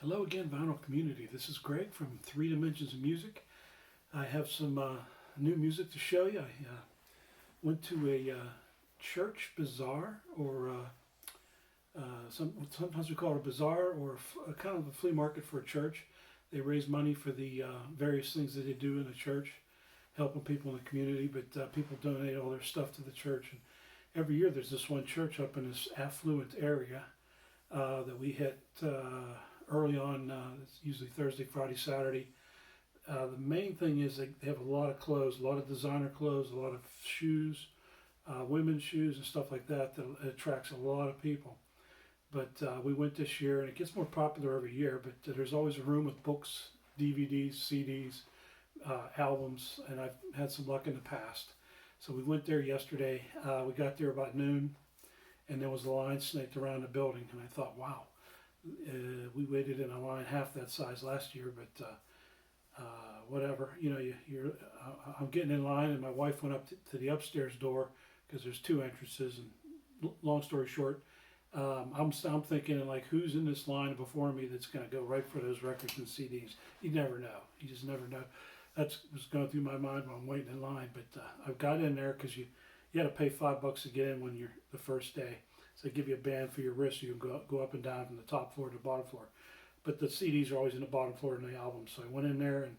Hello again, vinyl community. This is Greg from Three Dimensions of Music. I have some new music to show you. I went to a church bazaar, or sometimes we call it a bazaar, or a kind of a flea market for a church. They raise money for the various things that they do in the church, helping people in the community. But people donate all their stuff to the church. And every year there's this one church up in this affluent area that we hit early on. It's usually Thursday, Friday, Saturday. The main thing is they have a lot of clothes, a lot of designer clothes, a lot of shoes, women's shoes and stuff like that that attracts a lot of people. But we went this year, and it gets more popular every year, but there's always a room with books, DVDs, CDs, albums, and I've had some luck in the past. So we went there yesterday. We got there about noon, and there was a line snaked around the building, and I thought, wow. We waited in a line half that size last year, but whatever. You know, I'm getting in line, and my wife went up to the upstairs door because there's two entrances. And long story short, I'm thinking like, who's in this line before me that's going to go right for those records and CDs? You never know. You just never know. That's what's going through my mind while I'm waiting in line. But I've got in there because you got to pay $5 to get in when you're the first day. So they give you a band for your wrist so you can go up and down from the top floor to the bottom floor. But the CDs are always in the bottom floor in the album. So I went in there and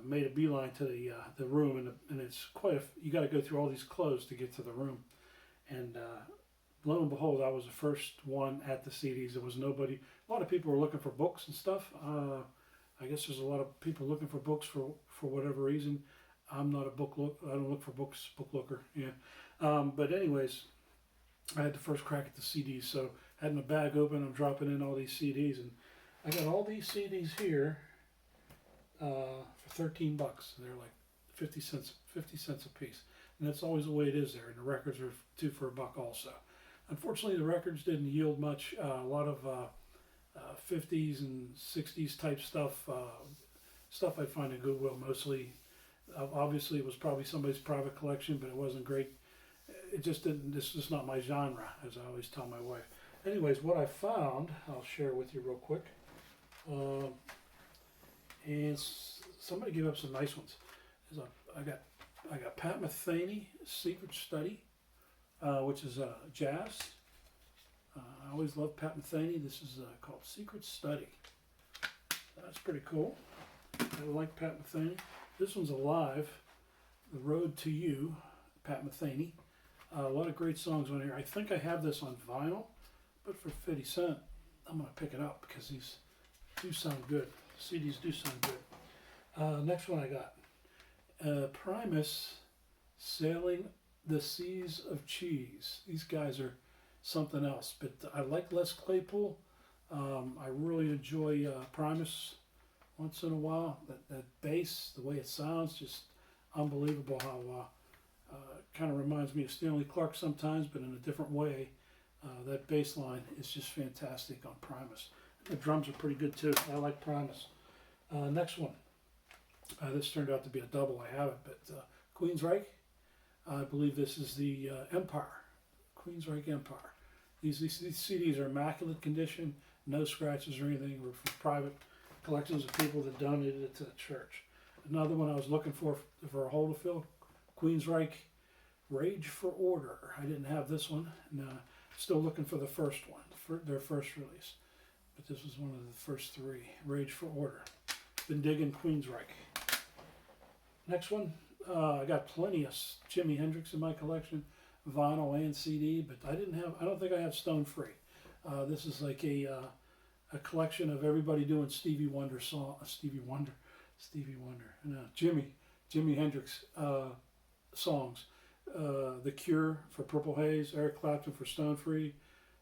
made a beeline to the room, and it's you got to go through all these clothes to get to the room. And lo and behold, I was the first one at the CDs. There was nobody. A lot of people were looking for books and stuff. I guess there's a lot of people looking for books for whatever reason. I'm not a book look. I don't look for books. Book looker. Yeah. But anyways, I had the first crack at the CDs, so I had my bag open. I'm dropping in all these CDs, and I got all these CDs here for $13. They're like 50 cents a piece, and that's always the way it is there. And the records are two for $1 also. Unfortunately, the records didn't yield much. A lot of 50s and 60s type stuff I find in Goodwill mostly. Obviously, it was probably somebody's private collection, but it wasn't great. It just didn't. This is not my genre, as I always tell my wife. Anyways, what I found, I'll share with you real quick. And somebody gave up some nice ones. I got Pat Metheny, Secret Study, which is jazz. I always love Pat Metheny. This is called Secret Study. That's pretty cool. I like Pat Metheny. This one's Alive, The Road to You, Pat Metheny. A lot of great songs on here. I think I have this on vinyl, but for 50 cents, I'm going to pick it up because these do sound good. The CDs do sound good. Next one I got. Primus, Sailing the Seas of Cheese. These guys are something else, but I like Les Claypool. I really enjoy Primus once in a while. That bass, the way it sounds, just unbelievable how kind of reminds me of Stanley Clarke sometimes, but in a different way. That bass line is just fantastic on Primus. The drums are pretty good too. I like Primus. Next one. This turned out to be a double. I have it, but Queensryche. I believe this is the Empire. Queensryche Empire. These CDs are immaculate condition, no scratches or anything. Were from private collections of people that donated it to the church. Another one I was looking for a hole to fill. Queensryche Rage for Order. I didn't have this one. And, still looking for the first one, for their first release. But this was one of the first three. Rage for Order. Been digging Queensryche. Next one, I got plenty of Jimi Hendrix in my collection, vinyl and CD, but I don't think I have Stone Free. This is like a collection of everybody doing Stevie Wonder. No, Jimi Hendrix songs. The Cure for Purple Haze, Eric Clapton for Stone Free,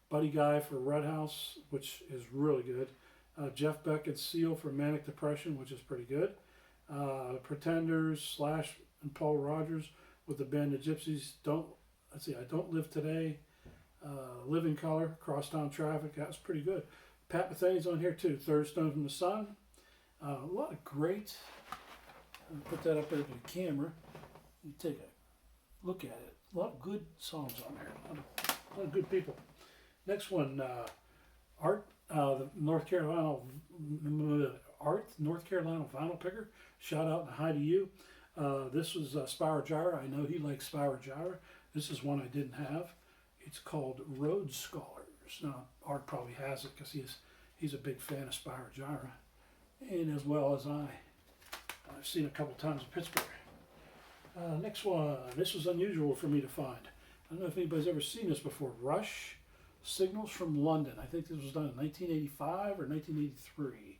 Buddy Guy for Red House, which is really good. Jeff Beck and Seal for Manic Depression, which is pretty good. Pretenders, Slash, and Paul Rogers with the band The Gypsies. I Don't Live Today. Living Color, Crosstown Traffic. That's pretty good. Pat Metheny's on here too. Third Stone from the Sun. A lot of great. I'll put that up in the camera. You take a look at it. A lot of good songs on there. A lot of good people. Next one, Art the North Carolina vinyl picker. Shout out and hi to you. This was Spyro Gyra. I know he likes Spyro Gyra. This is one I didn't have. It's called Road Scholars. Now, Art probably has it because he's a big fan of Spyro Gyra, and as well as I've seen a couple times in Pittsburgh. Next one. This was unusual for me to find. I don't know if anybody's ever seen this before. Rush Signals from London. I think this was done in 1985 or 1983.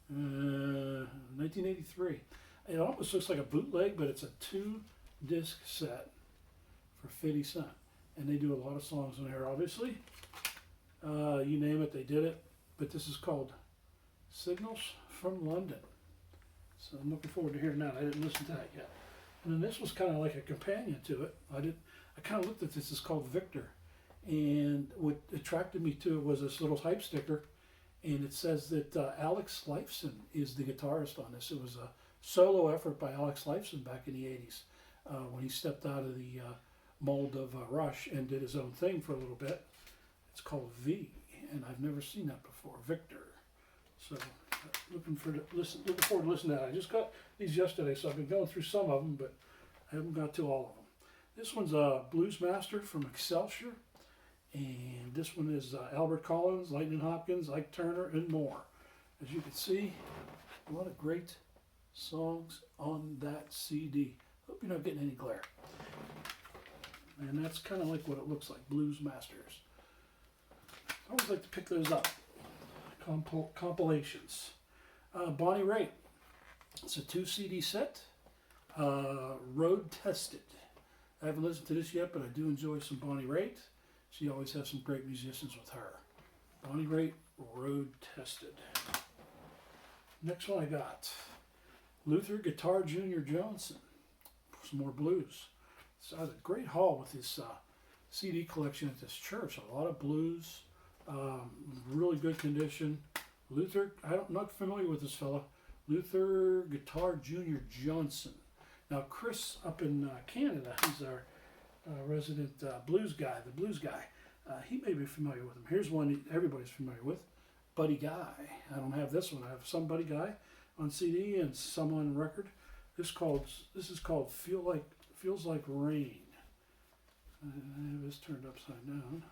1983. It almost looks like a bootleg, but it's a 2-disc set for 50 cents. And they do a lot of songs on there, obviously. You name it, they did it. But this is called Signals from London. So I'm looking forward to hearing that. I didn't listen to that yet. And then this was kind of like a companion to it. I kind of looked at this. It's called Victor. And what attracted me to it was this little hype sticker. And it says that Alex Lifeson is the guitarist on this. It was a solo effort by Alex Lifeson back in the 80s when he stepped out of the mold of Rush and did his own thing for a little bit. It's called V, and I've never seen that before, Victor. So looking forward to listening to that. I just got these yesterday, so I've been going through some of them, but I haven't got to all of them. This one's a Blues Master from Excelsior, and this one is Albert Collins, Lightning Hopkins, Ike Turner, and more. As you can see, a lot of great songs on that CD. Hope you're not getting any glare. And that's kind of like what it looks like, Blues Masters. I always like to pick those up. Compilations. Bonnie Raitt. It's a 2 CD set. Road Tested. I haven't listened to this yet, but I do enjoy some Bonnie Raitt. She always has some great musicians with her. Bonnie Raitt, Road Tested. Next one I got. Luther Guitar Jr. Johnson. Some more blues. So I had a great haul with this CD collection at this church. A lot of blues. Really good condition. Luther, I'm not familiar with this fella. Luther Guitar Jr. Johnson. Now Chris up in Canada, he's our resident blues guy, the blues guy. He may be familiar with him. Here's one everybody's familiar with, Buddy Guy. I don't have this one. I have some Buddy Guy on CD and some on record. This is called Feels Like Rain. I have this turned upside down.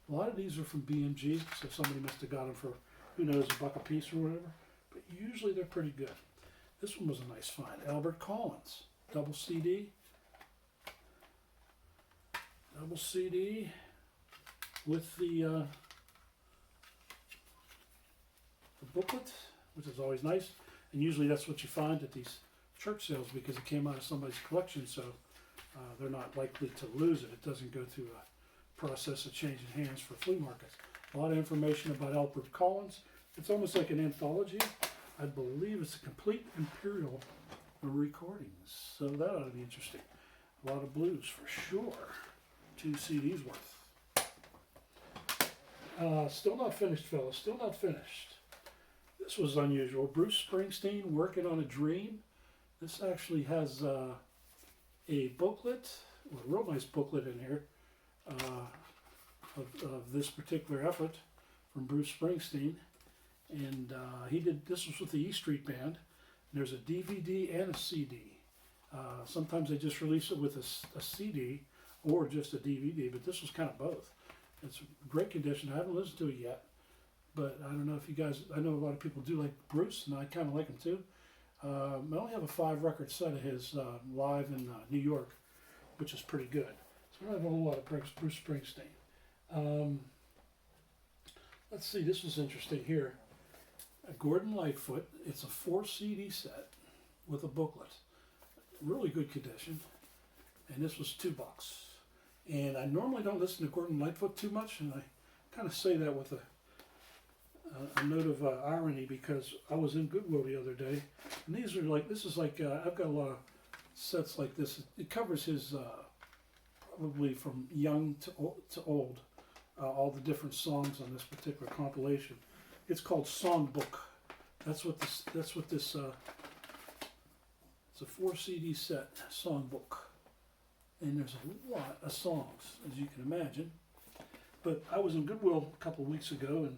A lot of these are from BMG, so somebody must have got them for, who knows, $1 a piece or whatever. But usually they're pretty good. This one was a nice find. Albert Collins, double CD. Double CD with the booklet, which is always nice. And usually that's what you find at these church sales because it came out of somebody's collection, so they're not likely to lose it. It doesn't go through a process of changing hands for flea markets. A lot of information about Albert Collins. It's almost like an anthology. I believe it's a complete Imperial recordings, so that ought to be interesting. A lot of blues for sure. 2 CDs worth. Still not finished, fellas. Still not finished. This was unusual. Bruce Springsteen, Working on a Dream. This actually has a booklet, a real nice booklet in here of this particular effort from Bruce Springsteen. And this was with the E Street Band. There's a DVD and a CD. Sometimes they just release it with a CD or just a DVD, but this was kind of both. It's great condition. I haven't listened to it yet, but I don't know if you guys, I know a lot of people do like Bruce, and I kind of like him too. I only have a 5-record set of his live in New York, which is pretty good. So I don't have a whole lot of Bruce Springsteen. Let's see, this was interesting here. Gordon Lightfoot, it's a 4 CD set with a booklet. Really good condition. And this was $2. And I normally don't listen to Gordon Lightfoot too much, and I kind of say that with a note of irony because I was in Goodwill the other day, and these are like, this is like, I've got a lot of sets like this. It covers his, probably from young to old, all the different songs on this particular compilation. It's called Songbook. That's what this, it's a 4 CD set, Songbook. And there's a lot of songs, as you can imagine. But I was in Goodwill a couple of weeks ago, and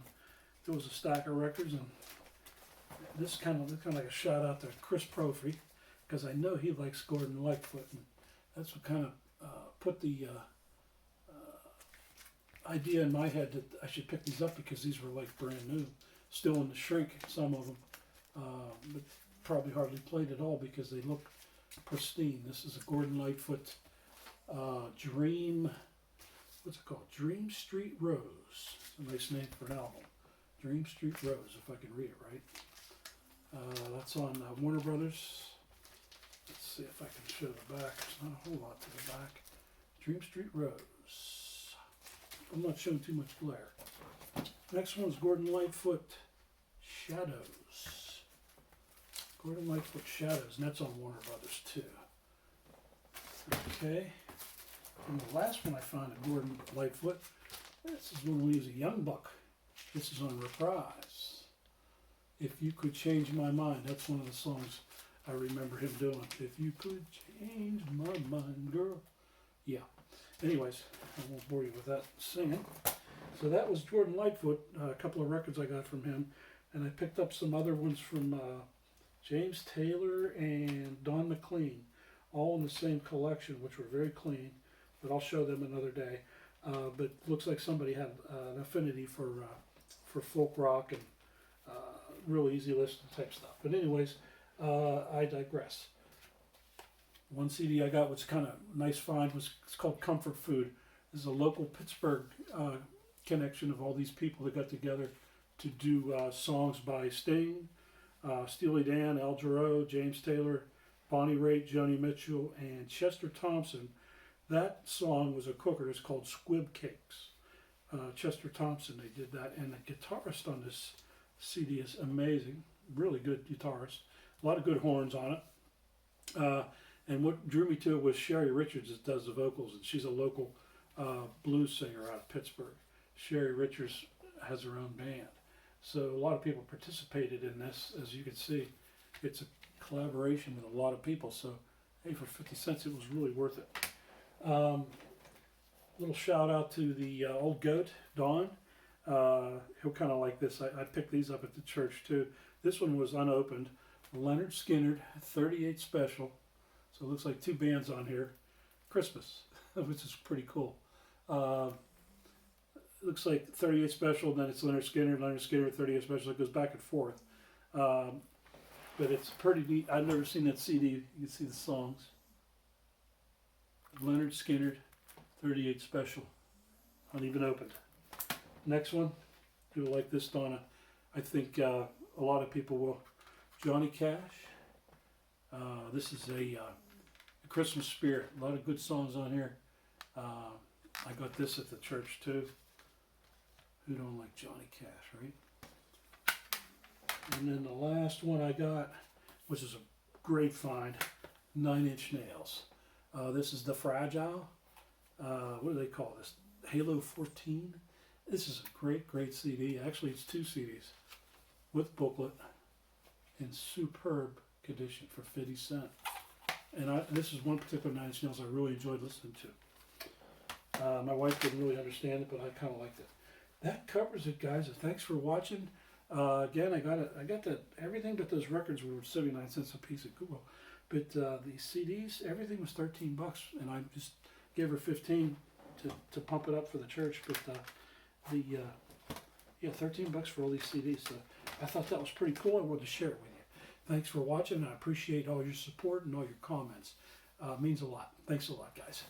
there was a stack of records, and this kind of like a shout out to Chris Profrey, because I know he likes Gordon Lightfoot, and that's what kind of put the idea in my head that I should pick these up, because these were like brand new, still in the shrink, some of them, but probably hardly played at all because they look pristine. This is a Gordon Lightfoot Dream, what's it called? Dream Street Rose. It's a nice name for an album. Dream Street Rose, if I can read it right. That's on Warner Brothers. Let's see if I can show the back. There's not a whole lot to the back. Dream Street Rose. I'm not showing too much glare. Next one is Gordon Lightfoot Shadows. Gordon Lightfoot Shadows, and that's on Warner Brothers too. Okay. And the last one I found of Gordon Lightfoot, this is when he was a young buck. This is on Reprise. If You Could Change My Mind. That's one of the songs I remember him doing. If you could change my mind, girl. Yeah. Anyways, I won't bore you with that singing. So that was Gordon Lightfoot, a couple of records I got from him. And I picked up some other ones from James Taylor and Don McLean, all in the same collection, which were very clean. But I'll show them another day. But looks like somebody had an affinity for folk rock and real easy listening type stuff. But anyways, I digress. One CD I got, was kind of nice find, it's called Comfort Food. This is a local Pittsburgh connection of all these people that got together to do songs by Sting, Steely Dan, Al Jarreau, James Taylor, Bonnie Raitt, Joni Mitchell, and Chester Thompson. That song was a cooker. It's called Squib Cakes. Chester Thompson, they did that. And the guitarist on this CD is amazing. Really good guitarist. A lot of good horns on it. And what drew me to it was Sherry Richards that does the vocals. And she's a local blues singer out of Pittsburgh. Sherry Richards has her own band. So a lot of people participated in this. As you can see, it's a collaboration with a lot of people. So, hey, for 50 cents, it was really worth it. Little shout out to the old goat, Don. He'll kind of like this. I picked these up at the church too. This one was unopened. Leonard Skinner, 38 Special. So it looks like two bands on here. Christmas, which is pretty cool. Looks like 38 Special, then it's Leonard Skinner, 38 Special. It goes back and forth. But it's pretty neat. I've never seen that CD. You can see the songs. Leonard Skinner, 38 Special, uneven opened. Next one, you'll like this, Donna. I think a lot of people will. Johnny Cash. This is a Christmas Spirit. A lot of good songs on here. I got this at the church too. Who don't like Johnny Cash, right? And then the last one I got, which is a great find, 9 Inch Nails. This is The Fragile. What do they call this? Halo 14. This is a great, great CD. Actually, it's 2 CDs with booklet in superb condition for 50 cents. And this is one particular 9 Inch Nails I really enjoyed listening to. My wife didn't really understand it, but I kind of liked it. That covers it, guys. Thanks for watching. Again, I got everything but those records were 79 cents a piece at Google. But the CDs, everything was $13, and I just gave her 15 to pump it up for the church. But yeah, $13 for all these CDs. So I thought that was pretty cool. I wanted to share it with you. Thanks for watching. And I appreciate all your support and all your comments. It means a lot. Thanks a lot, guys.